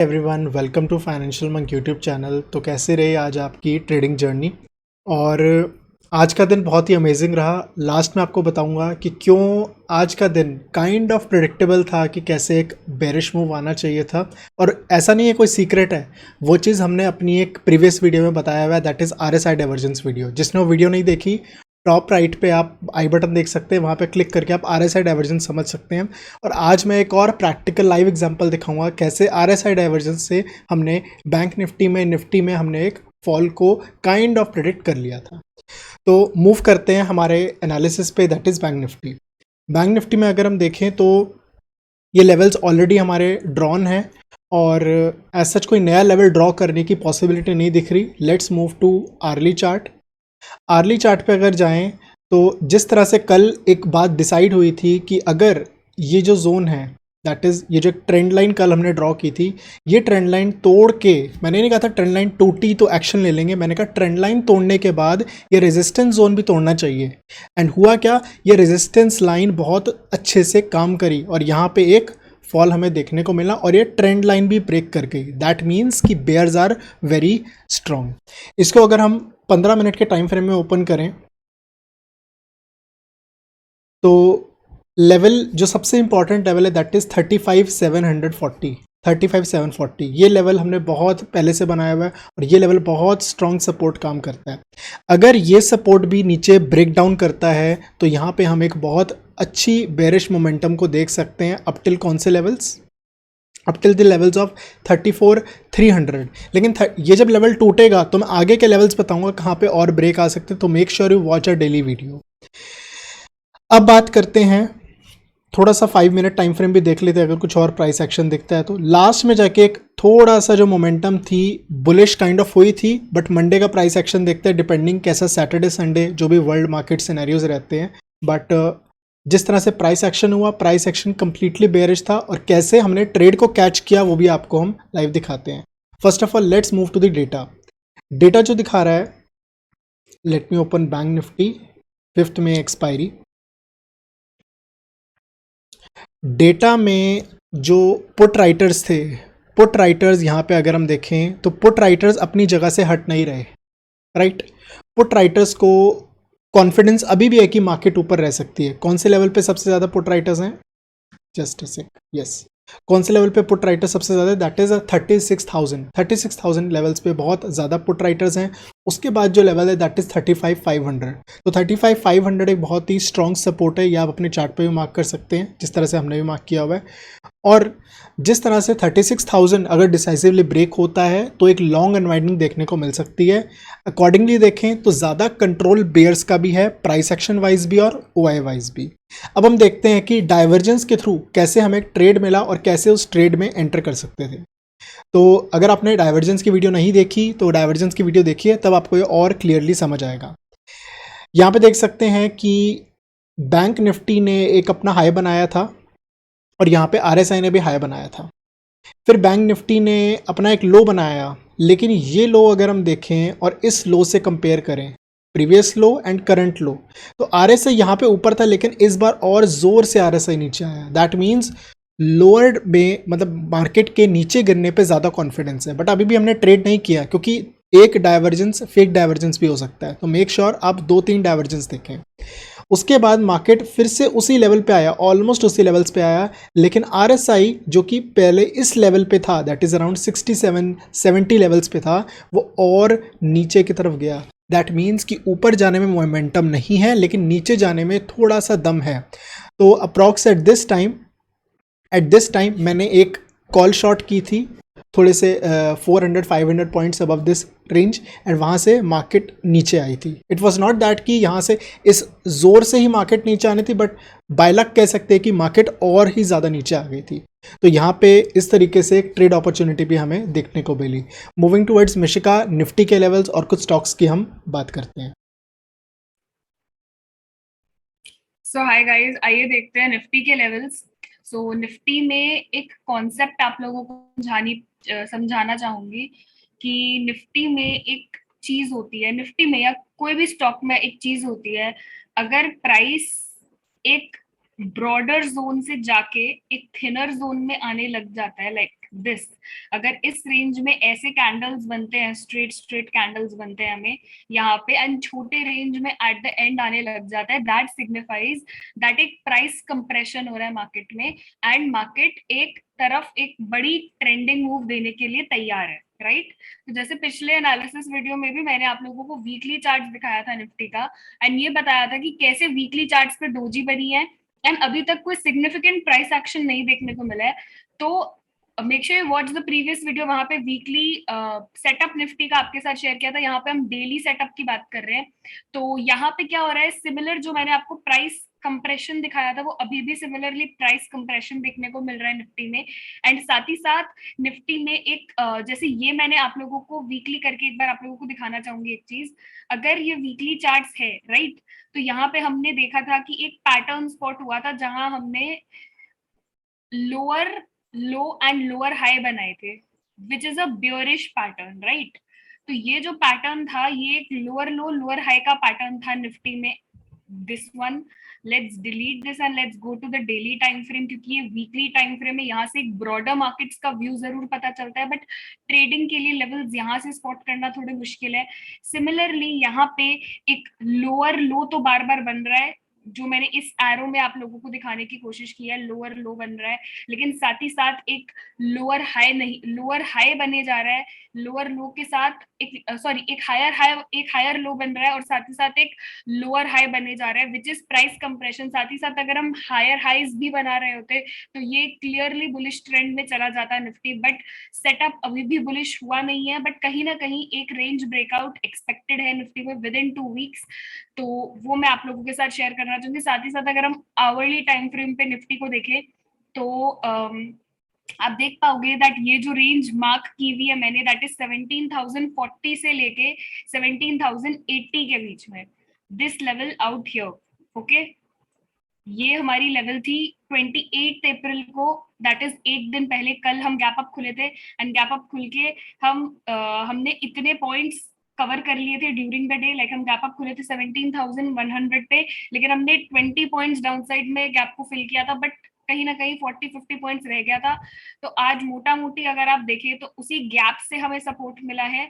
Everyone, welcome to Financial Monk YouTube channel. तो कैसे रही आज आपकी ट्रेडिंग जर्नी। और आज का दिन बहुत ही अमेजिंग रहा। लास्ट में आपको बताऊंगा कि क्यों आज का दिन काइंड ऑफ प्रेडिक्टेबल था कि कैसे एक बेरिश मूव आना चाहिए था। और ऐसा नहीं है, कोई सीक्रेट है। वो चीज़ हमने अपनी एक प्रीवियस वीडियो में बताया हुआ है, that is RSI divergence video. जिसने वो वीडियो नहीं देखी, टॉप राइट पे आप आई बटन देख सकते हैं, वहाँ पे क्लिक करके आप RSI डाइवर्जेंस समझ सकते हैं। और आज मैं एक और प्रैक्टिकल लाइव एग्जांपल दिखाऊंगा कैसे RSI डाइवर्जेंस से हमने बैंक निफ्टी में हमने एक फॉल को काइंड ऑफ प्रेडिक्ट कर लिया था। तो मूव करते हैं हमारे एनालिसिस पे, that is bank Nifty. Bank Nifty में अगर हम देखें तो ये लेवल्स ऑलरेडी हमारे ड्रॉन हैं और एज सच कोई नया लेवल ड्रॉ करने की पॉसिबिलिटी नहीं दिख रही। Let's move to hourly chart. Hourly chart पे अगर जाएं तो जिस तरह से कल एक बात डिसाइड हुई थी कि अगर ये जो जोन है, दैट इज़ ये जो ट्रेंड लाइन कल हमने ड्रॉ की थी, ये ट्रेंड लाइन तोड़ के, मैंने नहीं कहा था ट्रेंड लाइन टूटी तो एक्शन ले लेंगे, मैंने कहा ट्रेंड लाइन तोड़ने के बाद ये रेजिस्टेंस जोन भी तोड़ना चाहिए। एंड हुआ क्या, ये रेजिस्टेंस लाइन बहुत अच्छे से काम करी और यहाँ पे एक फॉल हमें देखने को मिला और ये ट्रेंड लाइन भी ब्रेक कर गई। दैट मीन्स कि बेयर्स आर वेरी स्ट्रॉन्ग। इसको अगर हम 15 मिनट के टाइम फ्रेम में ओपन करें तो लेवल जो सबसे इंपॉर्टेंट लेवल है दैट इज़ 35,740। 35,740 ये लेवल हमने बहुत पहले से बनाया हुआ है और ये लेवल बहुत स्ट्रॉन्ग सपोर्ट काम करता है। अगर ये सपोर्ट भी नीचे ब्रेक डाउन करता है तो यहाँ पे हम एक बहुत अच्छी बेरिश मोमेंटम को देख सकते हैं अप टिल कौन से levels, up till the levels of 34,300। लेकिन ये जब लेवल टूटेगा तो मैं आगे के लेवल्स बताऊंगा कहाँ पे और ब्रेक आ सकते हैं। तो make sure you watch a daily video. अब बात करते हैं थोड़ा सा 5 मिनट टाइम फ्रेम भी देख लेते हैं, अगर कुछ और प्राइस एक्शन दिखता है तो। लास्ट में जाके एक थोड़ा सा जो मोमेंटम थी बुलिश काइंड ऑफ हुई थी, बट मंडे का प्राइस एक्शन देखते हैं डिपेंडिंग कैसा सैटरडे संडे जो भी वर्ल्ड मार्केट सिनेरियोज रहते हैं। बट जिस तरह से प्राइस एक्शन हुआ, प्राइस एक्शन कंप्लीटली बेयरिश था और कैसे हमने ट्रेड को कैच किया वो भी आपको हम लाइव दिखाते हैं। First of all let's move to the data. Data जो दिखा रहा है, let me open Bank Nifty 5th में एक्सपायरी। डेटा में जो पुट राइटर्स थे, पुट राइटर्स यहाँ पे अगर हम देखें तो पुट राइटर्स अपनी जगह से हट नहीं रहे, राइट। पुट राइटर्स को कॉन्फिडेंस अभी भी है कि मार्केट ऊपर रह सकती है। कौन से लेवल पे सबसे ज़्यादा पुट राइटर्स हैं, जस्ट अ सेक, यस, कौन से लेवल पे पुट राइटर सबसे ज़्यादा है, दैट इज़ 36,000 लेवल्स पे बहुत ज़्यादा पुट राइटर्स हैं। उसके बाद जो लेवल है दैट इज़ 35,500। तो 35,500 एक बहुत ही स्ट्रॉन्ग सपोर्ट है, ये आप अपने चार्ट पे भी मार्क कर सकते हैं जिस तरह से हमने भी मार्क किया हुआ है। और जिस तरह से 36,000 अगर डिसाइसिवली ब्रेक होता है तो एक लॉन्ग अनवाइंडिंग देखने को मिल सकती है। अकॉर्डिंगली देखें तो ज़्यादा कंट्रोल बेयर्स का भी है, प्राइस एक्शन वाइज भी और OI वाइज भी। अब हम देखते हैं कि डाइवर्जेंस के थ्रू कैसे हमें ट्रेड मिला और कैसे उस ट्रेड में एंटर कर सकते थे। तो अगर आपने डाइवर्जेंस की वीडियो नहीं देखी तो डाइवर्जेंस की वीडियो देखिए, तब आपको ये और क्लियरली समझ आएगा। यहाँ पे देख सकते हैं कि बैंक निफ्टी ने एक अपना हाई बनाया था और यहाँ पे RSI ने भी हाई बनाया था। फिर बैंक निफ्टी ने अपना एक लो बनाया, लेकिन ये लो अगर हम देखें और इस लो से कंपेयर करें, प्रीवियस लो एंड करंट लो, तो RSI यहाँ पे ऊपर था लेकिन इस बार और जोर से RSI नीचे आया। दैट मीन्स लोअर में, मतलब मार्केट के नीचे गिरने पे ज़्यादा कॉन्फिडेंस है। बट अभी भी हमने ट्रेड नहीं किया क्योंकि एक डाइवर्जेंस फेक डाइवर्जेंस भी हो सकता है। तो मेक श्योर आप 2-3 डाइवर्जेंस देखें। उसके बाद मार्केट फिर से उसी लेवल पे आया, ऑलमोस्ट उसी लेवल्स पे आया, लेकिन RSI जो कि पहले इस लेवल पे था दैट इज़ अराउंड 67-70 लेवल्स पे था, वो और नीचे की तरफ गया। दैट मीन्स कि ऊपर जाने में मोमेंटम नहीं है लेकिन नीचे जाने में थोड़ा सा दम है। तो अप्रॉक्स एट दिस टाइम मैंने एक कॉल शॉट की थी थोड़े से 400-500 points above this range, and वहाँ से मार्केट नीचे आई थी। इट वॉज नॉट दैट कि यहाँ से इस जोर से ही मार्केट नीचे आनी थी, बट बाय लक कह सकते हैं कि मार्केट और ही ज़्यादा नीचे आ गई थी। तो यहाँ पे इस तरीके से एक ट्रेड अपॉर्चुनिटी भी हमें देखने को मिली। मूविंग टुवर्ड्स मिशिका निफ्टी के लेवल्स और कुछ स्टॉक्स की हम बात करते हैं। सो हाय गाइस, आइए देखते हैं निफ्टी के लेवल्स। सो निफ्टी में एक कॉन्सेप्ट आप लोगों को समझाना चाहूंगी कि निफ्टी में एक चीज होती है, निफ्टी में या कोई भी स्टॉक में एक चीज होती है। अगर प्राइस एक ब्रॉडर जोन से जाके एक थिनर जोन में आने लग जाता है, लाइक दिस, अगर इस रेंज में ऐसे कैंडल्स बनते हैं, स्ट्रेट स्ट्रेट कैंडल्स बनते हैं हमें यहाँ पे, एंड छोटे रेंज में एट द एंड आने लग जाता है, दैट सिग्निफाइज दैट एक प्राइस कंप्रेशन हो रहा है मार्केट में, एंड मार्केट एक तरफ एक बड़ी ट्रेंडिंग मूव देने के लिए तैयार है, राइट? तो जैसे पिछले एनालिसिस वीडियो में भी मैंने आप लोगों को वीकली चार्ट दिखाया था निफ्टी का, एंड ये बताया था कि कैसे वीकली चार्ट्स पे डोजी बनी है, एंड अभी तक कोई सिग्निफिकेंट प्राइस एक्शन नहीं देखने को मिला है। तो make sure you watch the previous video, वहां पे वीकली सेटअप निफ्टी का आपके साथ शेयर किया था, यहाँ पे हम डेली सेटअप की बात कर रहे हैं। तो यहाँ पे क्या हो रहा है, सिमिलर जो मैंने आपको प्राइस कंप्रेशन दिखाया था, वो अभी भी सिमिलरली प्राइस कंप्रेशन देखने को मिल रहा है निफ्टी में। एंड साथ ही साथ निफ्टी में एक जैसे ये मैंने आप लोगों को वीकली करके एक बार आप लोगों को दिखाना चाहूंगी एक चीज, अगर ये वीकली चार्ट्स है, राइट, तो यहाँ पे हमने देखा था कि एक पैटर्न स्पॉट हुआ था जहां हमने lower low and lower high बनाए थे, which is a bearish pattern, right? तो ये जो पैटर्न था, ये एक लोअर लो लोअर हाई का पैटर्न था निफ्टी में, this one. Let's delete this and let's go to the daily time frame, क्योंकि ये वीकली टाइम फ्रेम है, यहाँ से एक ब्रॉडर मार्केट्स का व्यू जरूर पता चलता है, बट ट्रेडिंग के लिए लेवल्स यहाँ से स्पॉट करना थोड़ी मुश्किल है। सिमिलरली यहाँ पे एक लोअर लो तो बार बार बन रहा है, जो मैंने इस एरो में आप लोगों को दिखाने की कोशिश की है, लोअर लो बन रहा है, लेकिन साथ ही साथ एक लोअर हाई नहीं, लोअर हाई बने जा रहा है, लोअर लो के साथ एक सॉरी एक हायर लो बन रहा है, और साथ ही साथ एक लोअर हाई बने जा रहा है, विच इज प्राइस कंप्रेशन। साथ ही साथ अगर हम हायर हाइज भी बना रहे होते तो ये क्लियरली बुलिश ट्रेंड में चला जाता है निफ्टी, बट सेटअप अभी भी बुलिश हुआ नहीं है, बट कहीं ना कहीं एक रेंज ब्रेकआउट एक्सपेक्टेड है निफ्टी में विद इन 2 वीक्स। तो वो मैं आप लोगों के साथ शेयर करना चाहूंगी। साथ ही साथ अगर हम आवरली टाइम फ्रेम पे निफ्टी को देखें तो आप देख पाओगे दैट ये जो रेंज मार्क की हुई है मैंने, दैट इज 17,040 से लेके 17,080 के बीच में, this level out here, okay. ये हमारी लेवल थी 28 अप्रैल को, दैट इज एक दिन पहले, कल हम गैप अप खुले थे, एंड गैप अप खुल के हमने इतने पॉइंट्स कवर कर लिए थे ड्यूरिंग द डे, लाइक हम गैप अप खुले थे 17,100 पे, लेकिन हमने 20 पॉइंट्स डाउन साइड में गैप को फिल किया था, बट कहीं ना कहीं 40-50 पॉइंट्स रह गया था। तो आज मोटा मोटी अगर आप देखें तो उसी गैप से हमें सपोर्ट मिला है,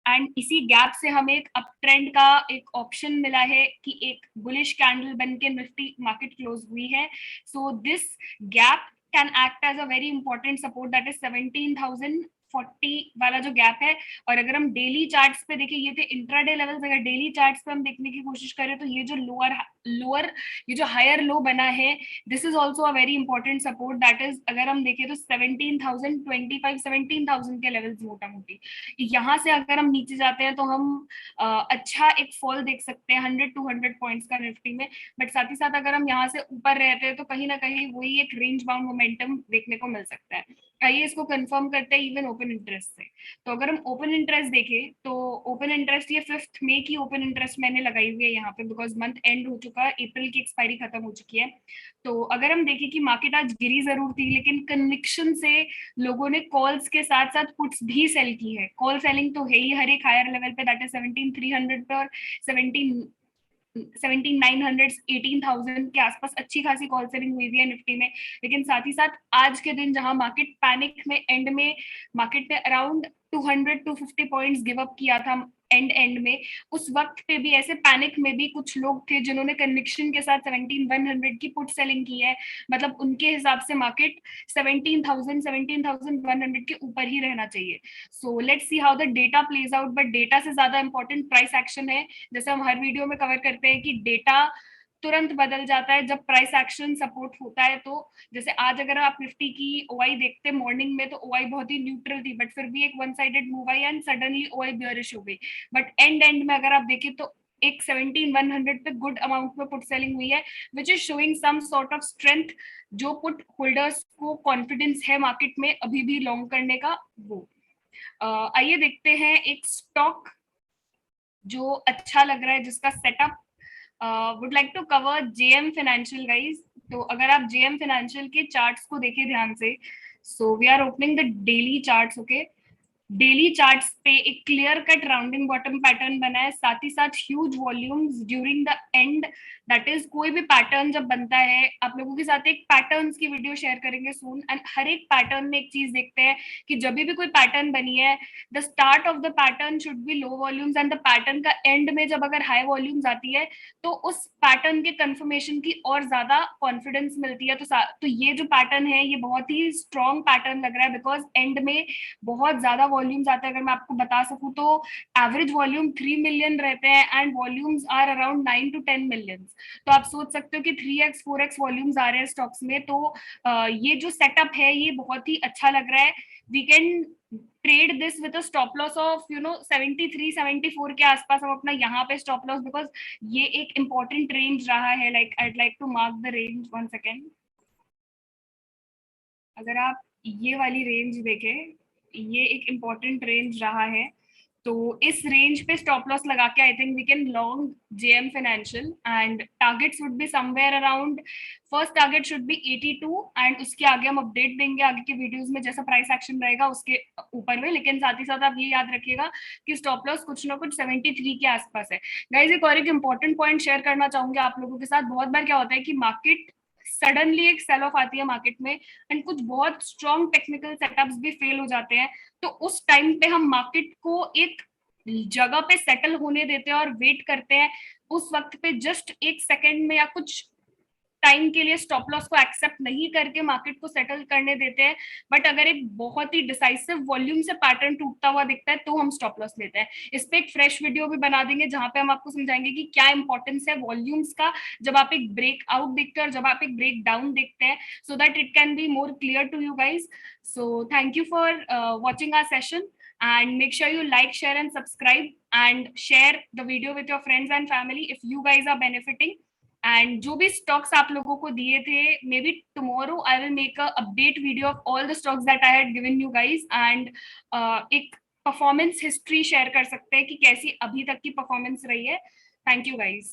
एंड इसी गैप से हमें एक अप ट्रेंड का एक ऑप्शन मिला है कि एक बुलिश कैंडल बन के निफ्टी मार्केट क्लोज हुई है। So this gap can act as a very important support, that is 17,040 वाला जो गैप है। और अगर हम डेली चार्ट्स पे देखें, ये थे इंट्राडे लेवल्स, अगर डेली चार्ट्स पे हम देखने की कोशिश करें तो ये जो लोअर लोअर ये जो हायर लो बना है, this is also a very important support, that is अगर हम देखें तो 17,025 17,000 के लेवल्स मोटा मोटी। यहाँ से अगर हम नीचे जाते हैं तो हम अच्छा एक फॉल देख सकते हैं 100-200 पॉइंट्स का निफ्टी में, बट साथ ही साथ अगर हम यहाँ से ऊपर रहते हैं तो कहीं ना कहीं वही एक रेंज बाउंड मोमेंटम देखने को मिल सकता है। आइए इसको कंफर्म करते हैं इवन ओपन इंटरेस्ट से। तो अगर हम ओपन इंटरेस्ट देखें तो ओपन इंटरेस्ट ये 5 मई की ओपन इंटरेस्ट मैंने लगाई हुई है यहाँ पे, बिकॉज मंथ एंड हो चुका है, अप्रैल की एक्सपायरी खत्म हो चुकी है। तो अगर हम देखें कि मार्केट आज गिरी जरूर थी, लेकिन कन्विक्शन से लोगों ने कॉल्स के साथ साथ पुट्स भी सेल की है। कॉल सेलिंग तो है ही हर एक हायर लेवल पे, दैट इज 17,300 पे और 17,900 18,000 के आसपास अच्छी खासी कॉल सेलिंग हुई है निफ्टी में। लेकिन साथ ही साथ आज के दिन जहां मार्केट पैनिक में एंड में मार्केट ने अराउंड 200-250 पॉइंट्स गिव अप किया था एंड में, उस वक्त पे भी ऐसे पैनिक में भी कुछ लोग थे जिन्होंने कन्विक्शन के साथ 17,100 की पुट सेलिंग की है। मतलब उनके हिसाब से मार्केट 17,000 17,100 के ऊपर ही रहना चाहिए। So let's see how the data plays out, but data से ज्यादा इंपॉर्टेंट प्राइस एक्शन है। जैसे हम हर वीडियो में कवर करते हैं कि डेटा तुरंत बदल जाता है जब प्राइस एक्शन सपोर्ट होता है। तो जैसे आज अगर आप निफ्टी की ओआई देखते हैं मॉर्निंग में, तो ओआई बहुत ही न्यूट्रल थी, बट फिर भी एक one sided move I and suddenly OI bearish हो गई। बट एंड में अगर आप देखें तो एक 17,100 पे गुड अमाउंट में पुट सेलिंग हुई है, which is showing some sort of strength, जो पुट होल्डर्स को कॉन्फिडेंस है मार्केट में अभी भी लॉन्ग करने का। वो आइए देखते हैं एक स्टॉक जो अच्छा लग रहा है, जिसका setup would like to cover JM Financial guys. तो अगर आप जेएम फाइनेंशियल के चार्ट्स को देखें ध्यान से, so we are opening the daily charts, okay. Daily charts पे एक clear cut rounding bottom pattern बना है, साथ ही साथ huge volumes during the end, that is कोई भी पैटर्न जब बनता है, आप लोगों के साथ एक पैटर्न्स की वीडियो शेयर करेंगे सून, एंड हर एक पैटर्न में एक चीज देखते हैं कि जब भी कोई पैटर्न बनी है, the start of the pattern should be low volumes and the pattern का एंड में जब अगर हाई वॉल्यूम्स आती है तो उस पैटर्न के कंफर्मेशन की और ज्यादा कॉन्फिडेंस मिलती है। तो ये जो पैटर्न है ये बहुत ही स्ट्रॉन्ग पैटर्न लग रहा है, बिकॉज एंड में बहुत ज्यादा वॉल्यूम्स आते हैं। अगर मैं आपको बता सकूं तो एवरेज वॉल्यूम 3 मिलियन रहते हैं and volumes are around 9 to 10 million. तो आप सोच सकते हो कि 3x 4x वॉल्यूम्स आ रहे हैं स्टॉक्स में। तो ये जो सेटअप है ये बहुत ही अच्छा लग रहा है। We can trade this with a stop loss of 73 74 के आसपास हम अपना यहाँ पे स्टॉप लॉस, बिकॉज ये एक इंपॉर्टेंट रेंज रहा है। Like I like to mark the range 1 second. अगर आप ये वाली रेंज देखें, ये एक इम्पॉर्टेंट रेंज रहा है। तो इस रेंज पे स्टॉप लॉस लगा के I think we can long JM Financial, and targets would be somewhere around, first target should be 82 and उसके आगे हम अपडेट देंगे आगे के वीडियोस में जैसा प्राइस एक्शन रहेगा उसके ऊपर में। लेकिन साथ ही साथ आप ये याद रखिएगा कि स्टॉप लॉस कुछ ना कुछ 73 के आसपास है। गाइज एक और एक इंपॉर्टेंट पॉइंट शेयर करना चाहूंगी आप लोगों के साथ। बहुत बार क्या होता है कि मार्केट सडनली एक सेल ऑफ आती है मार्केट में एंड कुछ बहुत स्ट्रॉन्ग टेक्निकल सेटअप्स भी फेल हो जाते हैं। तो उस टाइम पे हम मार्केट को एक जगह पे सेटल होने देते हैं और वेट करते हैं। उस वक्त पे जस्ट एक सेकेंड में या कुछ टाइम के लिए स्टॉप लॉस को एक्सेप्ट नहीं करके मार्केट को सेटल करने देते हैं। बट अगर एक बहुत ही डिसाइसिव वॉल्यूम से पैटर्न टूटता हुआ दिखता है तो हम स्टॉप लॉस लेते हैं। इस पे एक फ्रेश वीडियो भी बना देंगे जहां पे हम आपको समझाएंगे कि क्या इंपॉर्टेंस है वॉल्यूम्स का जब आप एक ब्रेक आउट देखते हैं और जब आप एक ब्रेक डाउन देखते हैं, so that it can be more clear to you guys. So thank you for watching our session, and make sure you like, share and subscribe and share the video with your friends and family if you guys are benefiting। And जो भी stocks आप लोगों को दिए थे, may be tomorrow I will make a update video of all the stocks that I had given you guys, and एक performance history share कर सकते हैं कि कैसी अभी तक की परफॉर्मेंस रही है। Thank you guys.